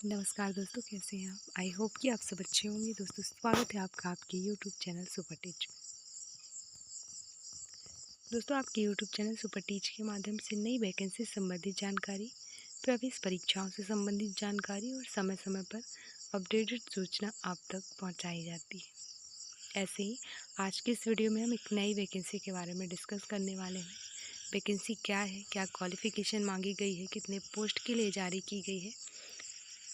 नमस्कार दोस्तों, कैसे हैं आप? आई होप कि आप सब अच्छे होंगे। दोस्तों, स्वागत है आपका आपके यूट्यूब चैनल सुपर टीच में। दोस्तों, आपके यूट्यूब चैनल सुपर टीच के माध्यम से नई वैकेंसी से संबंधित जानकारी, प्रवेश परीक्षाओं से संबंधित जानकारी और समय समय पर अपडेटेड सूचना आप तक पहुंचाई जाती है। ऐसे ही आज की इस वीडियो में हम एक नई वैकेंसी के बारे में डिस्कस करने वाले हैं। वैकेंसी क्या है, क्या क्वालिफिकेशन मांगी गई है, कितने पोस्ट के लिए जारी की गई है,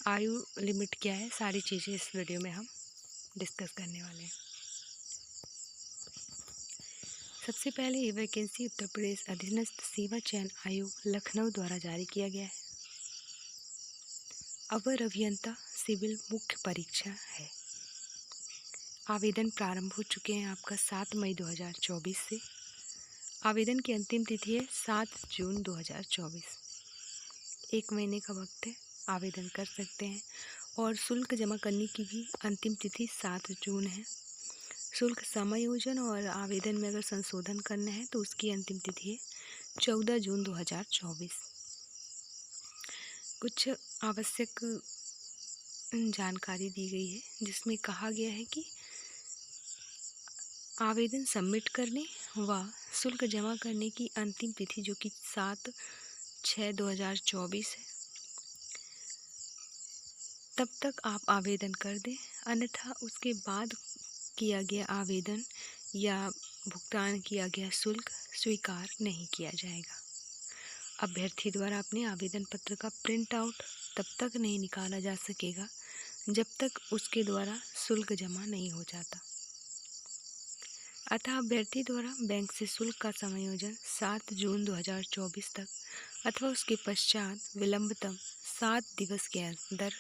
आयु लिमिट क्या है, सारी चीज़ें इस वीडियो में हम डिस्कस करने वाले हैं। सबसे पहले ये वैकेंसी उत्तर प्रदेश अधीनस्थ सेवा चयन आयोग लखनऊ द्वारा जारी किया गया है। अवर अभियंता सिविल मुख्य परीक्षा है। आवेदन प्रारंभ हो चुके हैं आपका 7 मई 2024 से। आवेदन की अंतिम तिथि है 7 जून 2024। 1 महीने का वक्त है, आवेदन कर सकते हैं। और शुल्क जमा करने की भी अंतिम तिथि 7 जून है। शुल्क समायोजन और आवेदन में अगर संशोधन करना है तो उसकी अंतिम तिथि है 14 जून 2024। कुछ आवश्यक जानकारी दी गई है जिसमें कहा गया है कि आवेदन सबमिट करने व शुल्क जमा करने की अंतिम तिथि जो कि 7/6/2024 है, तब तक आप आवेदन कर दें, अन्यथा उसके बाद किया गया आवेदन या भुगतान किया गया शुल्क स्वीकार नहीं किया जाएगा। अभ्यर्थी द्वारा अपने आवेदन पत्र का प्रिंट आउट तब तक नहीं निकाला जा सकेगा जब तक उसके द्वारा शुल्क जमा नहीं हो जाता। अतः अभ्यर्थी द्वारा बैंक से शुल्क का समायोजन 7 जून 2024 तक अथवा उसके पश्चात विलंबतम 7 दिवस के अंदर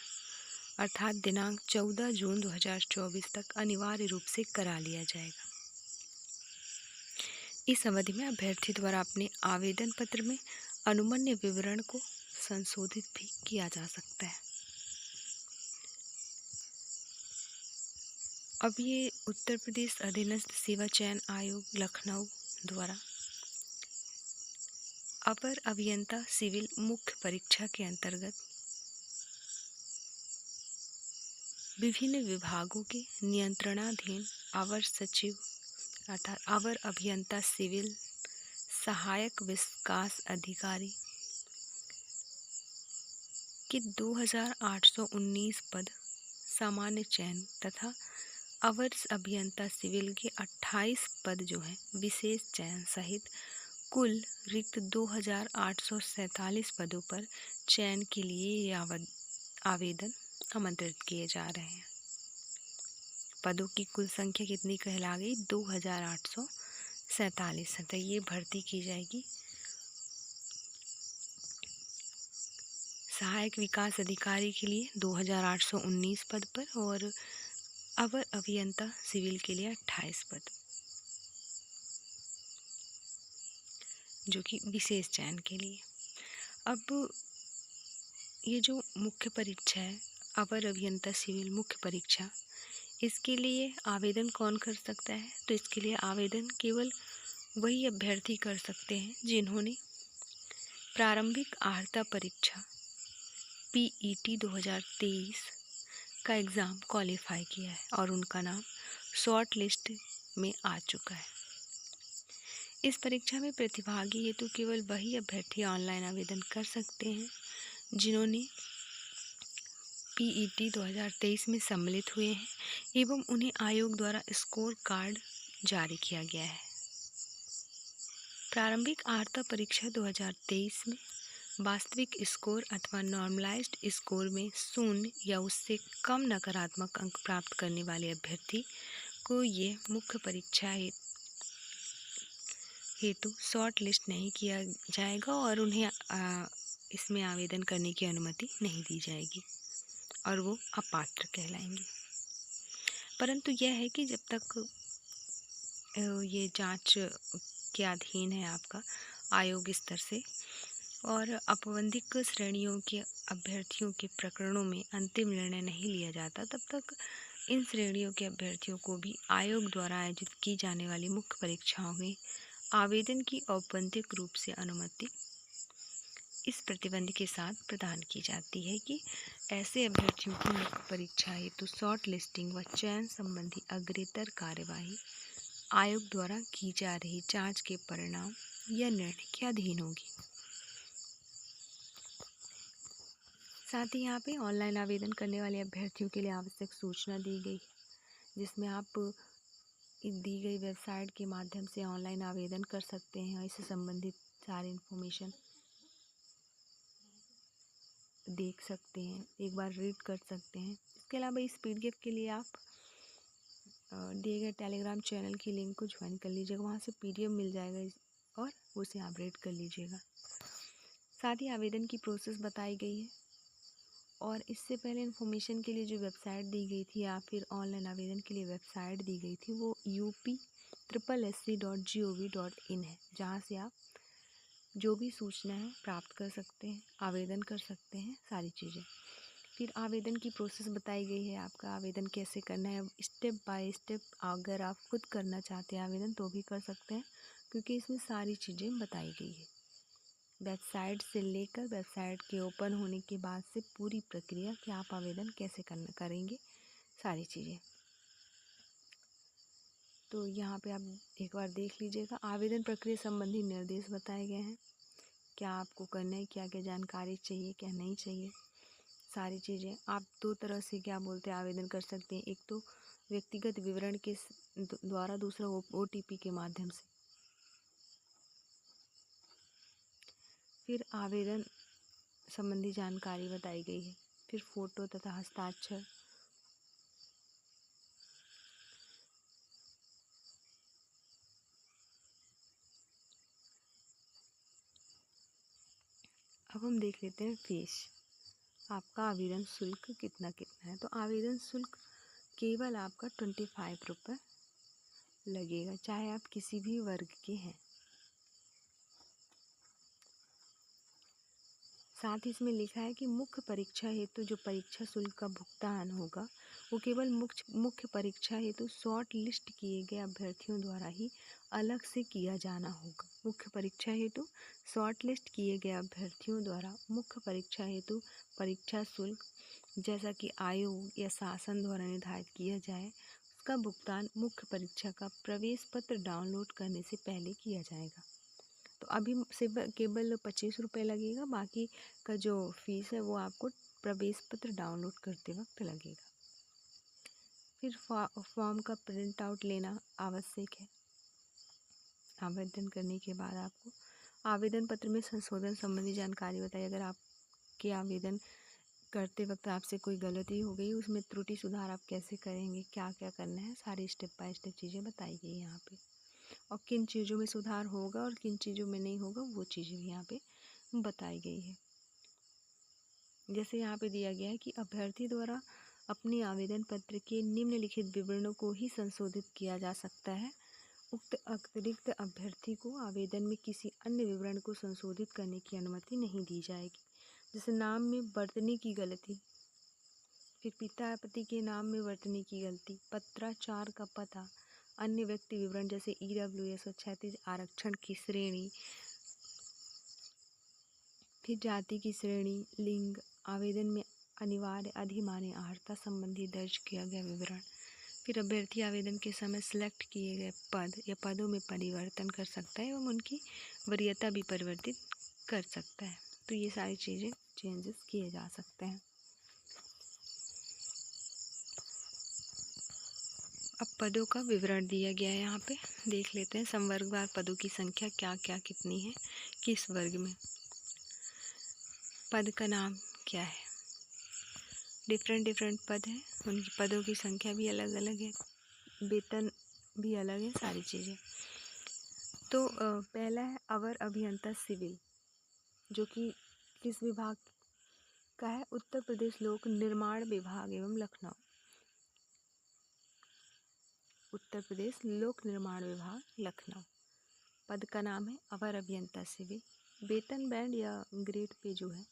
अर्थात दिनांक 14 जून 2024 तक अनिवार्य रूप से करा लिया जाएगा। इस अवधि में अभ्यर्थी द्वारा अपने आवेदन पत्र में अनुमन्य विवरण को संशोधित भी किया जा सकता है। अब ये उत्तर प्रदेश अधीनस्थ सेवा चयन आयोग लखनऊ द्वारा अपर अभियंता सिविल मुख्य परीक्षा के अंतर्गत विभिन्न विभागों के नियंत्रणाधीन अवर सचिव अर्थात अवर अभियंता सिविल सहायक विकास अधिकारी के 2819 पद सामान्य चयन तथा अवर अभियंता सिविल के 28 पद जो हैं विशेष चयन सहित कुल रिक्त 2847 पदों पर चयन के लिए ये आवेदन आमंत्रित किए जा रहे हैं। पदों की कुल संख्या कितनी कहला गई? 2847 है। तो ये भर्ती की जाएगी सहायक विकास अधिकारी के लिए 2819 पद पर और अवर अभियंता सिविल के लिए 28 पद, जो कि विशेष चयन के लिए। अब ये जो मुख्य परीक्षा है अवर अभियंता सिविल मुख्य परीक्षा, इसके लिए आवेदन कौन कर सकता है? तो इसके लिए आवेदन केवल वही अभ्यर्थी कर सकते हैं जिन्होंने प्रारंभिक अर्हता परीक्षा PET 2023 का एग्ज़ाम क्वालिफाई किया है और उनका नाम शॉर्ट लिस्ट में आ चुका है। इस परीक्षा में प्रतिभागी हेतु केवल वही अभ्यर्थी ऑनलाइन आवेदन कर सकते हैं जिन्होंने PET 2023 में सम्मिलित हुए हैं एवं उन्हें आयोग द्वारा स्कोर कार्ड जारी किया गया है। प्रारंभिक अर्हता परीक्षा 2023 में वास्तविक स्कोर अथवा नॉर्मलाइज्ड स्कोर में 0 या उससे कम नकारात्मक अंक प्राप्त करने वाले अभ्यर्थी को ये मुख्य परीक्षा हेतु शॉर्ट लिस्ट नहीं किया जाएगा और उन्हें इसमें आवेदन करने की अनुमति नहीं दी जाएगी और वो अपात्र कहलाएंगे। परंतु यह है कि जब तक ये जांच के अधीन है आपका आयोग स्तर से और औपबंधिक श्रेणियों के अभ्यर्थियों के प्रकरणों में अंतिम निर्णय नहीं लिया जाता, तब तक इन श्रेणियों के अभ्यर्थियों को भी आयोग द्वारा आयोजित की जाने वाली मुख्य परीक्षाओं में आवेदन की औपबंधिक रूप से अनुमति इस प्रतिबंध के साथ प्रदान की जाती है कि ऐसे अभ्यर्थियों की मुख्य परीक्षा हेतु शॉर्ट लिस्टिंग व चयन संबंधी अग्रेतर कार्यवाही आयोग द्वारा की जा रही जांच के परिणाम या निर्णय के अधीन होगी। साथ ही यहाँ पे ऑनलाइन आवेदन करने वाले अभ्यर्थियों के लिए आवश्यक सूचना दी गई है, जिसमें आप दी गई वेबसाइट के माध्यम से ऑनलाइन आवेदन कर सकते हैं और इससे संबंधित सारी इन्फॉर्मेशन देख सकते हैं, एक बार रीड कर सकते हैं। इसके अलावा इस पीडीएफ के लिए आप दिए गए टेलीग्राम चैनल की लिंक को ज्वाइन कर लीजिएगा, वहाँ से पीडीएफ मिल जाएगा और उसे आप रीड कर लीजिएगा। साथ ही आवेदन की प्रोसेस बताई गई है और इससे पहले इन्फॉर्मेशन के लिए जो वेबसाइट दी गई थी या फिर ऑनलाइन आवेदन के लिए वेबसाइट दी गई थी वो upSSC.gov.in है, जहाँ से आप जो भी सूचना है प्राप्त कर सकते हैं, आवेदन कर सकते हैं, सारी चीज़ें। फिर आवेदन की प्रोसेस बताई गई है, आपका आवेदन कैसे करना है स्टेप बाय स्टेप। अगर आप खुद करना चाहते हैं आवेदन तो भी कर सकते हैं, क्योंकि इसमें सारी चीज़ें बताई गई है। वेबसाइट से लेकर वेबसाइट के ओपन होने के बाद से पूरी प्रक्रिया कि आप आवेदन कैसे करेंगे, सारी चीज़ें। तो यहाँ पे आप एक बार देख लीजिएगा। आवेदन प्रक्रिया संबंधी निर्देश बताए गए हैं, क्या आपको करना है, क्या क्या जानकारी चाहिए, क्या नहीं चाहिए, सारी चीज़ें। आप दो तरह से क्या बोलते हैं आवेदन कर सकते हैं, एक तो व्यक्तिगत विवरण के द्वारा, दूसरा OTP के माध्यम से। फिर आवेदन संबंधी जानकारी बताई गई है, फिर फोटो तथा हस्ताक्षर। अब हम देख लेते हैं फीस, आपका आवेदन शुल्क कितना है। तो आवेदन शुल्क केवल आपका 25 रुपये लगेगा, चाहे आप किसी भी वर्ग के हैं। साथ ही इसमें लिखा है कि मुख्य परीक्षा हेतु जो परीक्षा शुल्क का भुगतान होगा वो केवल मुख्य परीक्षा हेतु शॉर्ट लिस्ट किए गए अभ्यर्थियों द्वारा ही अलग से किया जाना होगा। मुख्य परीक्षा हेतु शॉर्ट लिस्ट किए गए अभ्यर्थियों द्वारा मुख्य परीक्षा हेतु परीक्षा शुल्क जैसा कि आयोग या शासन द्वारा निर्धारित किया जाए, उसका भुगतान मुख्य परीक्षा का प्रवेश पत्र डाउनलोड करने से पहले किया जाएगा। तो अभी सिर्फ केवल 25 रुपये लगेगा, बाकी का जो फीस है वो आपको प्रवेश पत्र डाउनलोड करते वक्त लगेगा। फिर फॉर्म का प्रिंट आउट लेना आवश्यक है। आवेदन करने के बाद आपको आवेदन पत्र में संशोधन संबंधी जानकारी बताइए। अगर आपके आवेदन करते वक्त आपसे कोई गलती हो गई, उसमें त्रुटि सुधार आप कैसे करेंगे, क्या क्या करना है, सारी स्टेप बाय स्टेप चीज़ें बताई गई यहाँ पे। और किन चीज़ों में सुधार होगा और किन चीज़ों में नहीं होगा वो चीज़ें भी यहाँ पे बताई गई है। जैसे यहाँ पे दिया गया है कि अभ्यर्थी द्वारा अपने आवेदन पत्र के निम्नलिखित विवरणों को ही संशोधित किया जा सकता है। उक्त अतिरिक्त अभ्यर्थी को आवेदन में किसी अन्य विवरण को संशोधित करने की अनुमति नहीं दी जाएगी। जैसे नाम में वर्तनी की गलती, फिर पिता पति के नाम में वर्तनी की गलती, पत्राचार का पता, अन्य व्यक्ति विवरण जैसे EWS और क्षैतिज आरक्षण की श्रेणी, फिर जाति की श्रेणी, लिंग, आवेदन में अनिवार्य अधिमान्य अर्हता संबंधी दर्ज किया गया विवरण। फिर अभ्यर्थी आवेदन के समय सिलेक्ट किए गए पद या पदों में परिवर्तन कर सकता है एवं उनकी वरीयता भी परिवर्तित कर सकता है। तो ये सारी चीज़ें चेंजेस किए जा सकते हैं। अब पदों का विवरण दिया गया है, यहाँ पे देख लेते हैं। संवर्गवार पदों की संख्या क्या क्या कितनी है, किस वर्ग में, पद का नाम क्या है, डिफरेंट पद हैं, उनकी पदों की संख्या भी अलग अलग है, वेतन भी अलग है, सारी चीज़ें। तो पहला है अवर अभियंता सिविल, जो कि किस विभाग का है, उत्तर प्रदेश लोक निर्माण विभाग एवं लखनऊ, उत्तर प्रदेश लोक निर्माण विभाग लखनऊ। पद का नाम है अवर अभियंता सिविल। वेतन बैंड या ग्रेड पे जो है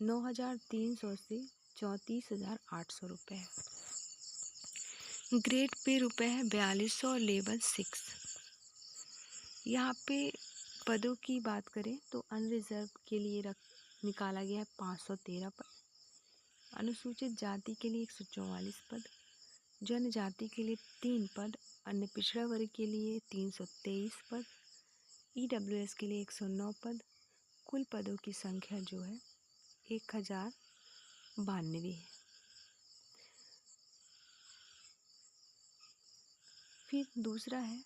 9,300 से 34,800 रुपये है। ग्रेड पे रुपये है 4200 और लेवल 6। यहाँ पे पदों की बात करें तो अनरिजर्व के लिए निकाला गया है 513 पद, अनुसूचित जाति के लिए 144 पद, जनजाति के लिए 3 पद, अन्य पिछड़ा वर्ग के लिए 323 पद, ईडब्ल्यूएस के लिए 109 पद। कुल पदों की संख्या जो है 1092 है। फिर दूसरा है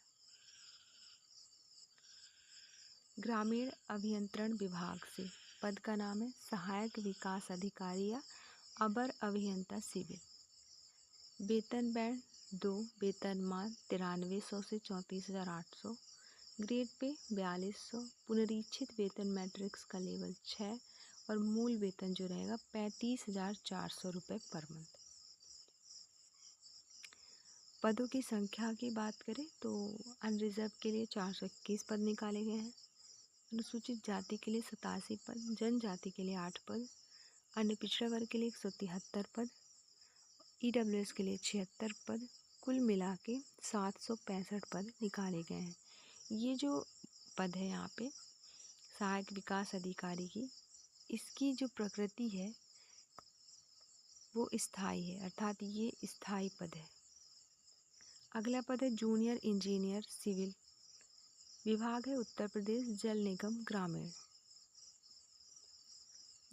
ग्रामीण अभियंत्रण विभाग से, पद का नाम है सहायक विकास अधिकारी या अवर अभियंता सिविल। वेतन बैंड 2, वेतनमान 9300 से 34,800, ग्रेड पे 4200, पुनरीक्षित वेतन मैट्रिक्स का लेवल 6 और मूल वेतन जो रहेगा 35,400 रुपये पर मंथ। पदों की संख्या की बात करें तो अनरिजर्व के लिए 421 पद निकाले गए हैं, अनुसूचित जाति के लिए 87 पद, जनजाति के लिए 8 पद, अन्य पिछड़ा वर्ग के लिए 173 पद, ईडब्ल्यूएस के लिए 76 पद, कुल मिला के 765 पद निकाले गए हैं। ये जो पद है यहाँ पे सहायक विकास अधिकारी की, इसकी जो प्रकृति है वो स्थायी है, अर्थात ये स्थायी पद है। अगला पद है जूनियर इंजीनियर सिविल, विभाग है उत्तर प्रदेश जल निगम ग्रामीण,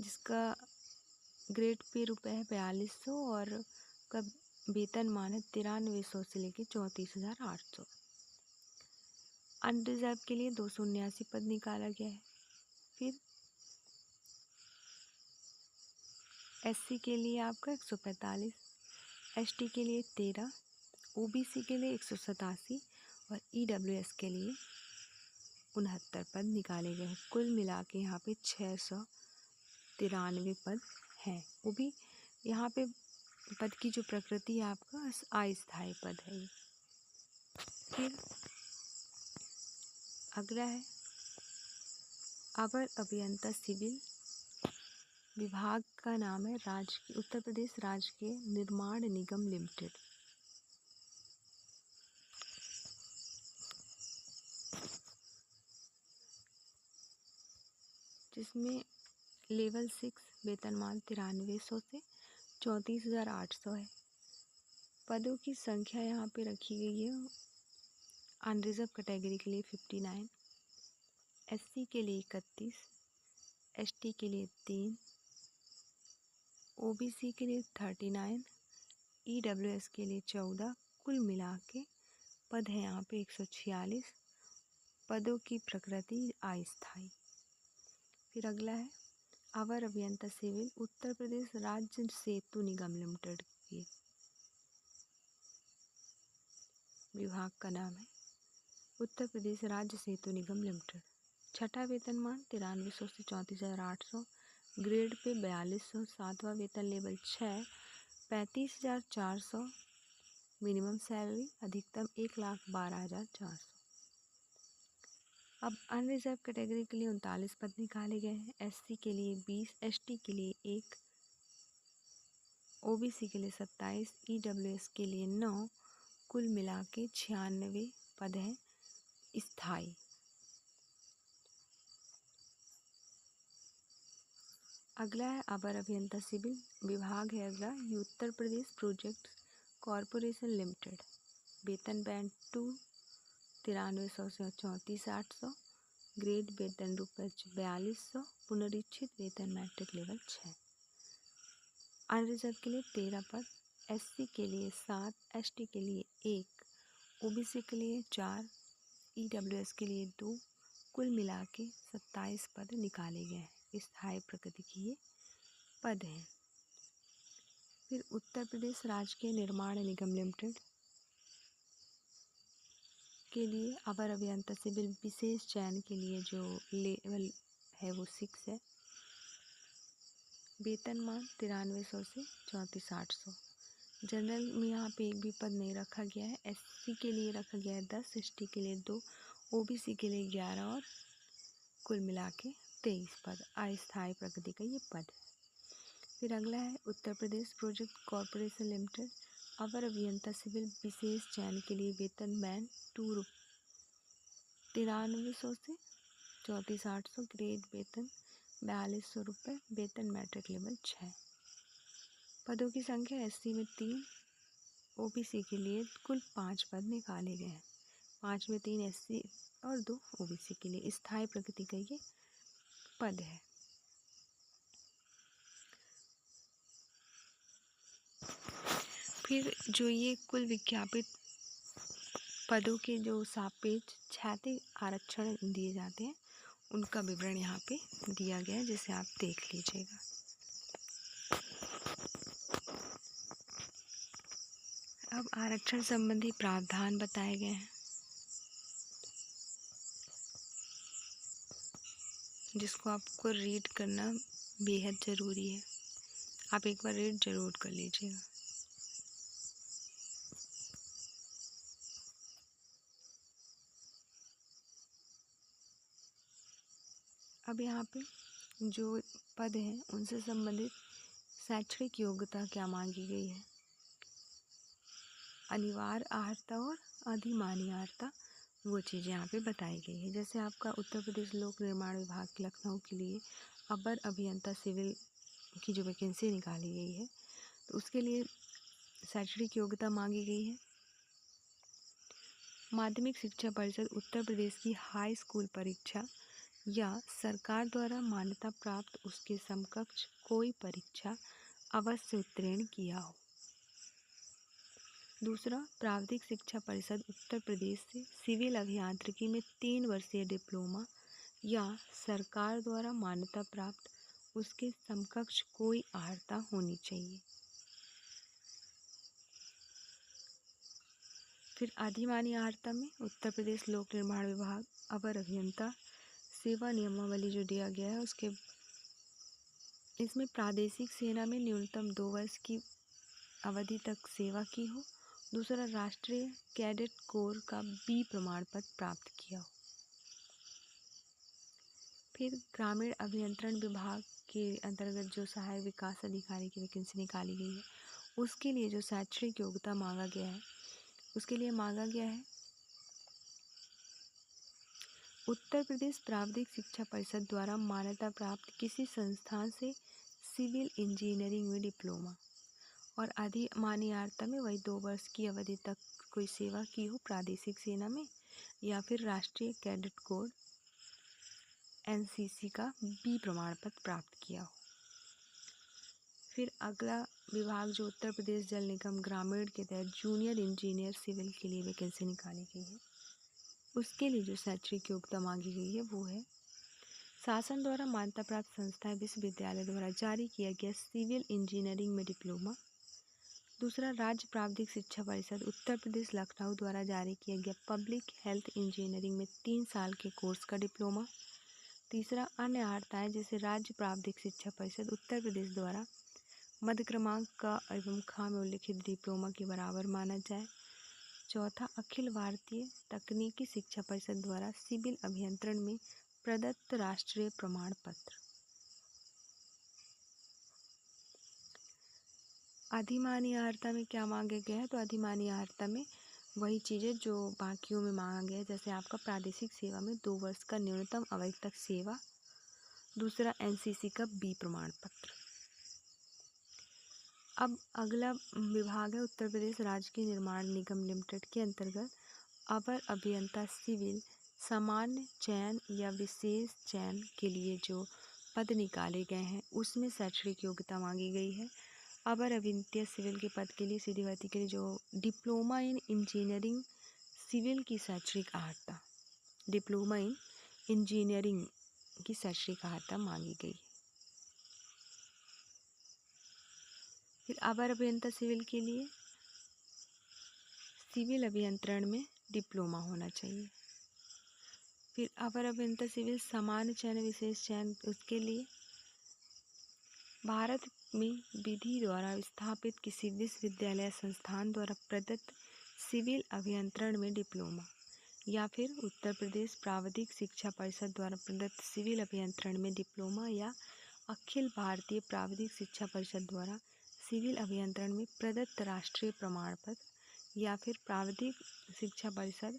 जिसका ग्रेड पे रुपये है 4200 और का वेतनमान है 9300 से लेकर 34,800। अनरिजर्व के लिए 279 पद निकाला गया है। फिर एससी के लिए आपका 145, एसटी के लिए 13, ओबीसी के लिए 187 और ईडब्ल्यूएस के लिए 69 पद निकाले गए हैं। कुल मिला के यहाँ पे 693 पद हैं। वो भी यहाँ पे पद की जो प्रकृति है आपका अस्थायी पद है। फिर अगला है अवर अभियंता सिविल, विभाग का नाम है उत्तर प्रदेश राजकीय निर्माण निगम लिमिटेड। जिसमें लेवल 6 वेतनमान 9300 से 34,800 है। पदों की संख्या यहाँ पे रखी गई है अनरिजर्व कैटेगरी के लिए 59, एससी के लिए 31, एसटी के लिए 3, ओबीसी के लिए 39, ईडब्ल्यूएस के लिए 14। कुल मिला के पद है यहाँ पे 146। पदों की प्रकृति अस्थायी। फिर अगला है अवर अभियंता सिविल, उत्तर प्रदेश राज्य सेतु निगम लिमिटेड की, विभाग का नाम है उत्तर प्रदेश राज्य सेतु निगम लिमिटेड। छठा वेतनमान 9300 से 34,800, ग्रेड पे 4200, सातवां वेतन लेवल 6, 35,400, मिनिमम सैलरी अधिकतम 1,12,400। अब अनरिजर्व कैटेगरी के लिए 39 पद निकाले गए हैं, एससी के लिए 20, एसटी के लिए 1, ओबीसी के लिए 27, ईडब्ल्यूएस के लिए 9। कुल मिला के 96 पद हैं स्थायी। अगला है अवर अभियंता सिविल, विभाग है अगला Uttar Pradesh project corporation limited, वेतन बैंड 2 9300 से 34,800, ग्रेड वेतन रुपये 4200, पुनरीक्षित वेतन मैट्रिक लेवल 6। अनरिजर्व के लिए 13 पद, एससी के लिए 7, एसटी के लिए 1, ओबीसी के लिए 4, ईडब्ल्यूएस के लिए 2। कुल मिला के 27 पद निकाले गए हैं। स्थायी प्रकृति की ये पद हैं। फिर उत्तर प्रदेश राजकीय निर्माण निगम लिमिटेड के लिए अवर अभियंता सिविल विशेष चयन के लिए जो लेवल है वो 6 है, वेतनमान 9300 से 34,800। जनरल में यहाँ पे एक भी पद नहीं रखा गया है। एससी के लिए रखा गया है 10, एसटी के लिए 2, ओबीसी के लिए 11 और कुल मिला के 23 पद। अस्थायी प्रकृति का ये पद है। फिर अगला है Uttar Pradesh project corporation limited, अवर अभियंता सिविल विशेष चयन के लिए वेतन बैंड 2 9300 से 34,800, ग्रेड वेतन 4200 रुपये, वेतन मैट्रिक लेवल 6। पदों की संख्या SC में 3, OBC के लिए कुल 5 पद निकाले गए हैं। 5 में 3 SC और 2 OBC के लिए स्थायी प्रगति का ये पद है। फिर जो ये कुल विज्ञापित पदों के जो सापेक्ष क्षैतिज आरक्षण दिए जाते हैं उनका विवरण यहाँ पे दिया गया है, जिसे आप देख लीजिएगा। अब आरक्षण संबंधी प्रावधान बताए गए हैं, जिसको आपको रीड करना बेहद ज़रूरी है। आप एक बार रीड ज़रूर कर लीजिएगा। अब यहाँ पे जो पद हैं उनसे संबंधित शैक्षणिक योग्यता क्या मांगी गई है। अनिवार्य अर्हता और अधिमानी अर्हता वो चीज़ें यहाँ पे बताई गई है। जैसे आपका उत्तर प्रदेश लोक निर्माण विभाग लखनऊ के लिए अपर अभियंता सिविल की जो वैकेंसी निकाली गई है, तो उसके लिए शैक्षणिक योग्यता मांगी गई है। माध्यमिक शिक्षा परिषद उत्तर प्रदेश की हाई स्कूल परीक्षा या सरकार द्वारा मान्यता प्राप्त उसके समकक्ष कोई परीक्षा अवश्य उत्तीर्ण किया हो। दूसरा, प्राविधिक शिक्षा परिषद उत्तर प्रदेश से सिविल अभियांत्रिकी में 3 वर्षीय डिप्लोमा या सरकार द्वारा मान्यता प्राप्त उसके समकक्ष कोई अर्हता होनी चाहिए। फिर अधिमानी अर्हता में उत्तर प्रदेश लोक निर्माण विभाग अपर अभियंता सेवा नियमावली जो दिया गया है इसमें प्रादेशिक सेना में न्यूनतम 2 वर्ष की अवधि तक सेवा की हो। दूसरा, राष्ट्रीय कैडेट कोर का B प्रमाण पत्र प्राप्त किया हो। फिर ग्रामीण अभियंत्रण विभाग के अंतर्गत जो सहायक विकास अधिकारी की वैकेंसी निकाली गई है, उसके लिए जो शैक्षणिक योग्यता मांगा गया है, उसके लिए मांगा गया है उत्तर प्रदेश प्राविधिक शिक्षा परिषद द्वारा मान्यता प्राप्त किसी संस्थान से सिविल इंजीनियरिंग में डिप्लोमा, और अधिमानी अर्हता में वही 2 वर्ष की अवधि तक कोई सेवा की हो प्रादेशिक सेना में, या फिर राष्ट्रीय कैडेट कोर NCC का B प्रमाण पत्र प्राप्त किया हो। फिर अगला विभाग जो उत्तर प्रदेश जल निगम ग्रामीण के तहत जूनियर इंजीनियर सिविल के लिए वैकेंसी निकाली गई है, उसके लिए जो शैक्षणिक योग्यता मांगी गई है वो है शासन द्वारा मान्यता प्राप्त संस्था विश्वविद्यालय द्वारा जारी किया गया सिविल इंजीनियरिंग में डिप्लोमा। दूसरा, राज्य प्राविधिक शिक्षा परिषद उत्तर प्रदेश लखनऊ द्वारा जारी किया गया पब्लिक हेल्थ इंजीनियरिंग में 3 साल के कोर्स का डिप्लोमा। तीसरा, अन्य अर्हताएं जैसे राज्य प्राविधिक शिक्षा परिषद उत्तर प्रदेश द्वारा मध्य क्रमांक का एवं ख में उल्लिखित डिप्लोमा के बराबर माना जाए। चौथा, अखिल भारतीय तकनीकी शिक्षा परिषद द्वारा सिविल अभियंत्रण में प्रदत्त राष्ट्रीय प्रमाण पत्र। अधिमानी अर्हता में क्या मांगे गए हैं, तो अधिमानी अर्हता में वही चीज़ें जो बाकियों में मांगा गया है, जैसे आपका प्रादेशिक सेवा में 2 वर्ष का न्यूनतम अवधि तक सेवा। दूसरा, NCC का B प्रमाण पत्र। अब अगला विभाग है उत्तर प्रदेश राजकीय निर्माण निगम लिमिटेड के अंतर्गत अपर अभियंता सिविल सामान्य चयन या विशेष चयन के लिए जो पद निकाले गए हैं उसमें शैक्षणिक योग्यता मांगी गई है। अपर अभियंता सिविल के पद के लिए सीधी भर्ती के लिए जो डिप्लोमा इन इंजीनियरिंग सिविल की शैक्षणिक अर्हता, डिप्लोमा इन इंजीनियरिंग की शैक्षणिक अर्हता मांगी गई। फिर अपर अभियंता सिविल के लिए सिविल अभियंत्रण में डिप्लोमा होना चाहिए। फिर अपर अभियंता सिविल सामान्य चयन विशेष चयन, उसके लिए भारत में विधि द्वारा स्थापित किसी विश्वविद्यालय संस्थान द्वारा प्रदत्त सिविल अभियंत्रण में डिप्लोमा, या फिर उत्तर प्रदेश प्राविधिक शिक्षा परिषद द्वारा प्रदत्त सिविल अभियंत्रण में डिप्लोमा, या अखिल भारतीय प्राविधिक शिक्षा परिषद द्वारा सिविल अभियंत्रण में प्रदत्त राष्ट्रीय प्रमाण पत्र, या फिर प्राविधिक शिक्षा परिषद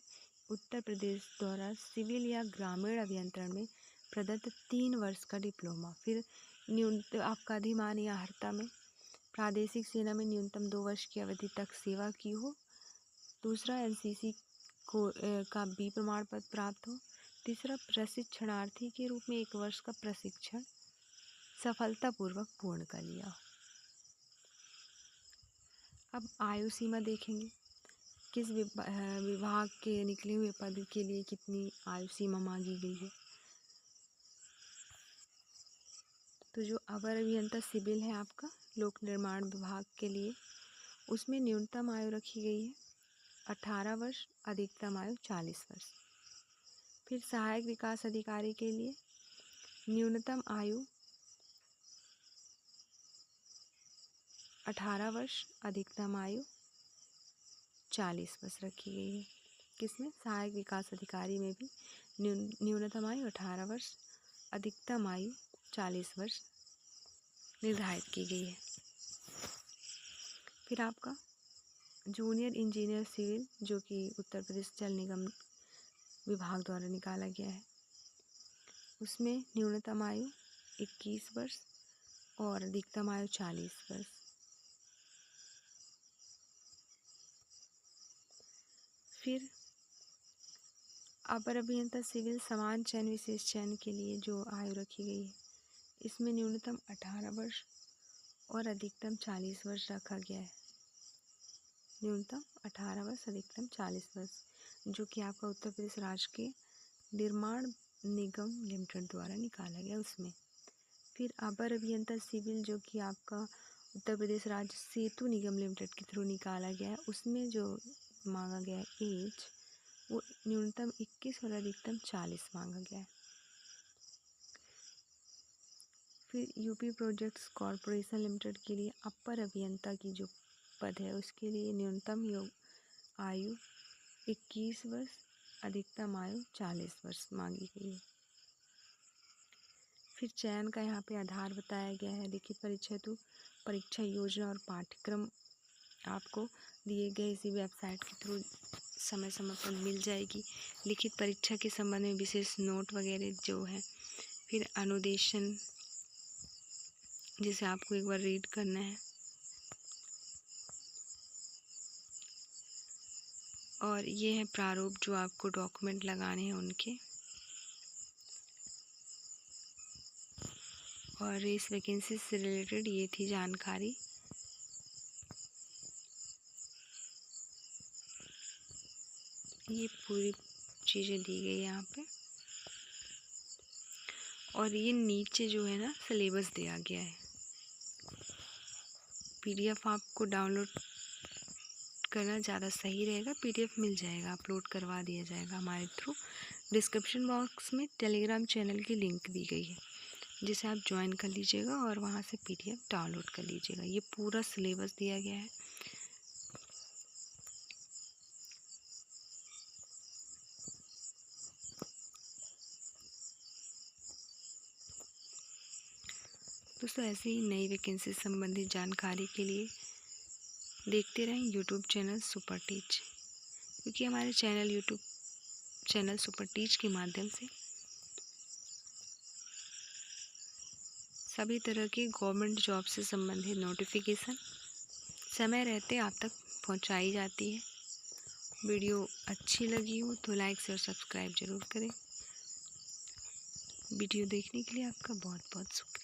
उत्तर प्रदेश द्वारा सिविल या ग्रामीण अभियंत्रण में प्रदत्त 3 वर्ष का डिप्लोमा। फिर आपका अधिमान या अर्हता में प्रादेशिक सेना में न्यूनतम 2 वर्ष की अवधि तक सेवा की हो। दूसरा, एनसीसी को का बी प्रमाण पत्र प्राप्त हो। तीसरा, प्रशिक्षणार्थी के रूप में 1 वर्ष का प्रशिक्षण सफलतापूर्वक पूर्ण कर लिया हो। अब आयु सीमा देखेंगे, किस विभाग के निकले हुए पद के लिए कितनी आयु सीमा मांगी गई है। तो जो अवर अभियंता सिविल है आपका लोक निर्माण विभाग के लिए, उसमें न्यूनतम आयु रखी गई है 18 वर्ष, अधिकतम आयु 40 वर्ष। फिर सहायक विकास अधिकारी के लिए न्यूनतम आयु 18 वर्ष, अधिकतम आयु 40 वर्ष रखी गई है। किसमें? सहायक विकास अधिकारी में भी न्यूनतम आयु 18 वर्ष, अधिकतम आयु 40 वर्ष निर्धारित की गई है। फिर आपका जूनियर इंजीनियर सिविल, जो कि उत्तर प्रदेश जल निगम विभाग द्वारा निकाला गया है, उसमें न्यूनतम आयु 21 वर्ष और अधिकतम आयु 40 वर्ष। फिर अपर अभियंता सिविल समान चयन विशेष चयन के लिए जो आयु रखी गई है, इसमें न्यूनतम 18 वर्ष और अधिकतम 40 वर्ष रखा गया है। न्यूनतम 18 वर्ष, अधिकतम 40 वर्ष, जो कि आपका उत्तर प्रदेश राज्य के निर्माण निगम लिमिटेड द्वारा निकाला गया उसमें। फिर अपर अभियंता सिविल, जो कि आपका उत्तर प्रदेश राज्य सेतु निगम लिमिटेड के थ्रू निकाला गया है, उसमें जो मांगा गया है एज, वो न्यूनतम 21 और अधिकतम 40 मांगा गया है। फिर यूपी प्रोजेक्ट्स कॉरपोरेशन लिमिटेड के लिए अपर अभियंता की जो पद है, उसके लिए न्यूनतम आयु 21 वर्ष, अधिकतम आयु 40 वर्ष मांगी गई है। फिर चयन का यहाँ पे आधार बताया गया है। लिखित परीक्षा हेतु परीक्षा योजना और पाठ्यक्रम आपको दिए गए इसी वेबसाइट के थ्रू समय समय पर मिल जाएगी। लिखित परीक्षा के संबंध में विशेष नोट वगैरह जो है, फिर अनुदेशन जिसे आपको एक बार रीड करना है, और ये है प्रारूप जो आपको डॉक्यूमेंट लगाने हैं उनके। और इस वैकेंसी से रिलेटेड ये थी जानकारी। ये पूरी चीज़ें दी गई यहाँ पे, और ये नीचे जो है ना सिलेबस दिया गया है। पीडीएफ आपको डाउनलोड करना ज़्यादा सही रहेगा। पीडीएफ मिल जाएगा, अपलोड करवा दिया जाएगा हमारे थ्रू। डिस्क्रिप्शन बॉक्स में टेलीग्राम चैनल की लिंक दी गई है, जिसे आप ज्वाइन कर लीजिएगा और वहाँ से पीडीएफ डाउनलोड कर लीजिएगा। ये पूरा सिलेबस दिया गया है। दोस्तों, ऐसे ही नई वैकेंसी संबंधित जानकारी के लिए देखते रहें यूट्यूब चैनल सुपर टीच, क्योंकि हमारे यूट्यूब चैनल सुपर टीच के माध्यम से सभी तरह के गवर्नमेंट जॉब से संबंधित नोटिफिकेशन समय रहते आप तक पहुंचाई जाती है। वीडियो अच्छी लगी हो तो लाइक शेयर सब्सक्राइब ज़रूर करें। वीडियो देखने के लिए आपका बहुत बहुत शुक्रिया।